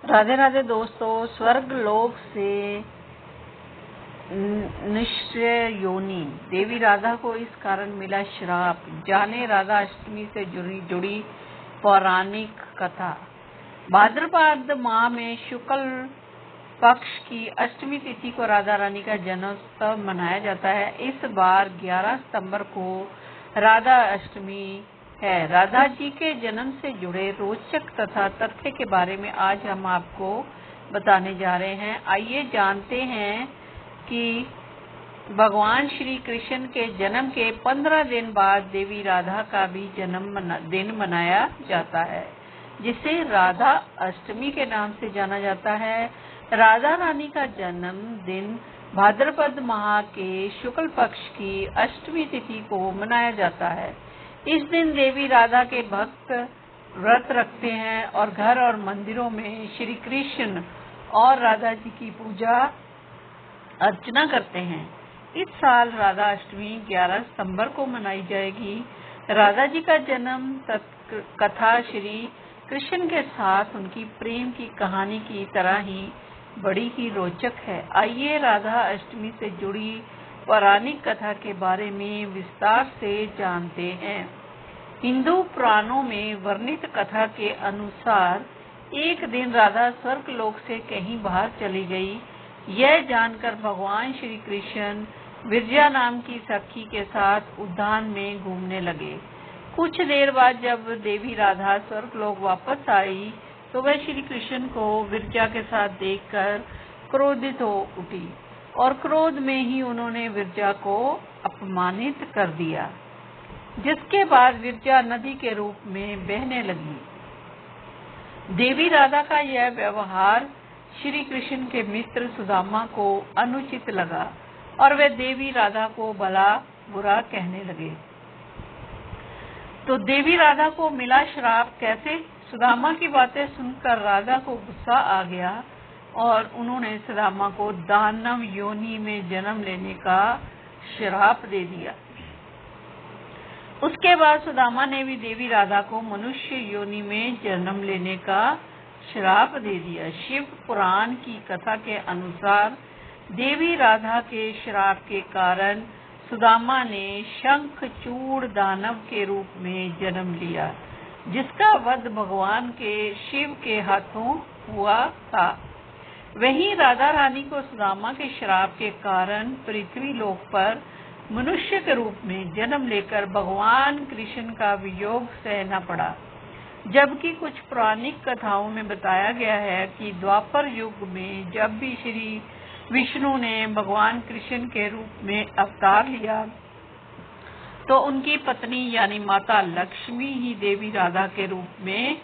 राधे राधे दोस्तों, स्वर्ग लोक से निश्चय योनि देवी राधा को इस कारण मिला श्राप। जाने राधा अष्टमी से जुड़ी पौराणिक कथा। भाद्रपद माह में शुक्ल पक्ष की अष्टमी तिथि को राधा रानी का जन्मोत्सव मनाया जाता है। इस बार 11 सितंबर को राधा अष्टमी है। राधा जी के जन्म से जुड़े रोचक तथा तथ्य के बारे में आज हम आपको बताने जा रहे हैं। आइए जानते हैं कि भगवान श्री कृष्ण के जन्म के 15 दिन बाद देवी राधा का भी दिन मनाया जाता है, जिसे राधा अष्टमी के नाम से जाना जाता है। राधा रानी का जन्म दिन भाद्रपद माह के शुक्ल पक्ष की अष्टमी तिथि को मनाया जाता है। इस दिन देवी राधा के भक्त व्रत रखते हैं और घर और मंदिरों में श्री कृष्ण और राधा जी की पूजा अर्चना करते हैं। इस साल राधा अष्टमी 11 सितंबर को मनाई जाएगी। राधा जी का जन्म कथा श्री कृष्ण के साथ उनकी प्रेम की कहानी की तरह ही बड़ी ही रोचक है। आइए राधा अष्टमी से जुड़ी पौराणिक कथा के बारे में विस्तार से जानते हैं। हिंदू पुराणों में वर्णित कथा के अनुसार एक दिन राधा स्वर्ग लोक से कहीं बाहर चली गई। यह जानकर भगवान श्री कृष्ण विरजा नाम की सखी के साथ उद्यान में घूमने लगे। कुछ देर बाद जब देवी राधा स्वर्ग लोक वापस आई तो वह श्री कृष्ण को विरजा के साथ देखकर क्रोधित हो उठी और क्रोध में ही उन्होंने विरजा को अपमानित कर दिया, जिसके बाद विरजा नदी के रूप में बहने लगी। देवी राधा का यह व्यवहार श्री कृष्ण के मित्र सुदामा को अनुचित लगा और वे देवी राधा को भला बुरा कहने लगे। तो देवी राधा को मिला श्राप कैसे? सुदामा की बातें सुनकर राधा को गुस्सा आ गया और उन्होंने सुदामा को दानव योनि में जन्म लेने का श्राप दे दिया। उसके बाद सुदामा ने भी देवी राधा को मनुष्य योनि में जन्म लेने का श्राप दे दिया। शिव पुराण की कथा के अनुसार देवी राधा के श्राप के कारण सुदामा ने शंखचूड़ दानव के रूप में जन्म लिया, जिसका वध भगवान के शिव के हाथों हुआ था। वहीं राधा रानी को सुदामा के श्राप के कारण पृथ्वी लोक पर मनुष्य के रूप में जन्म लेकर भगवान कृष्ण का वियोग सहना पड़ा। जबकि कुछ पौराणिक कथाओं में बताया गया है कि द्वापर युग में जब भी श्री विष्णु ने भगवान कृष्ण के रूप में अवतार लिया तो उनकी पत्नी यानी माता लक्ष्मी ही देवी राधा के रूप में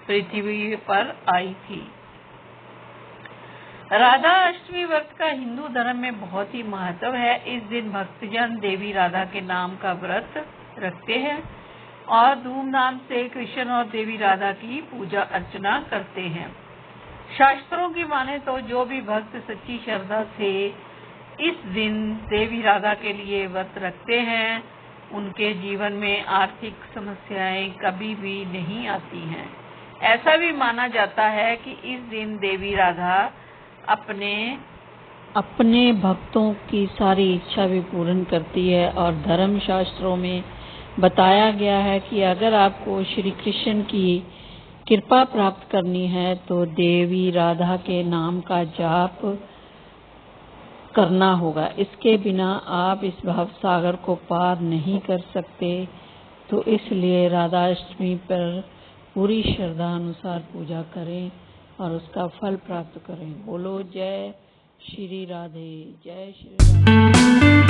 पृथ्वी पर आई थी। राधा अष्टमी व्रत का हिंदू धर्म में बहुत ही महत्व है। इस दिन भक्तजन देवी राधा के नाम का व्रत रखते हैं और धूमधाम से कृष्ण और देवी राधा की पूजा अर्चना करते हैं। शास्त्रों की माने तो जो भी भक्त सच्ची श्रद्धा से इस दिन देवी राधा के लिए व्रत रखते हैं, उनके जीवन में आर्थिक समस्याएं कभी भी नहीं आती हैं। ऐसा भी माना जाता है कि इस दिन देवी राधा अपने भक्तों की सारी इच्छा भी पूर्ण करती है और धर्म शास्त्रों में बताया गया है कि अगर आपको श्री कृष्ण की कृपा प्राप्त करनी है तो देवी राधा के नाम का जाप करना होगा। इसके बिना आप इस भव सागर को पार नहीं कर सकते। तो इसलिए राधा अष्टमी पर पूरी श्रद्धा अनुसार पूजा करें और उसका फल प्राप्त करें। बोलो जय श्री राधे, जय श्री राधे।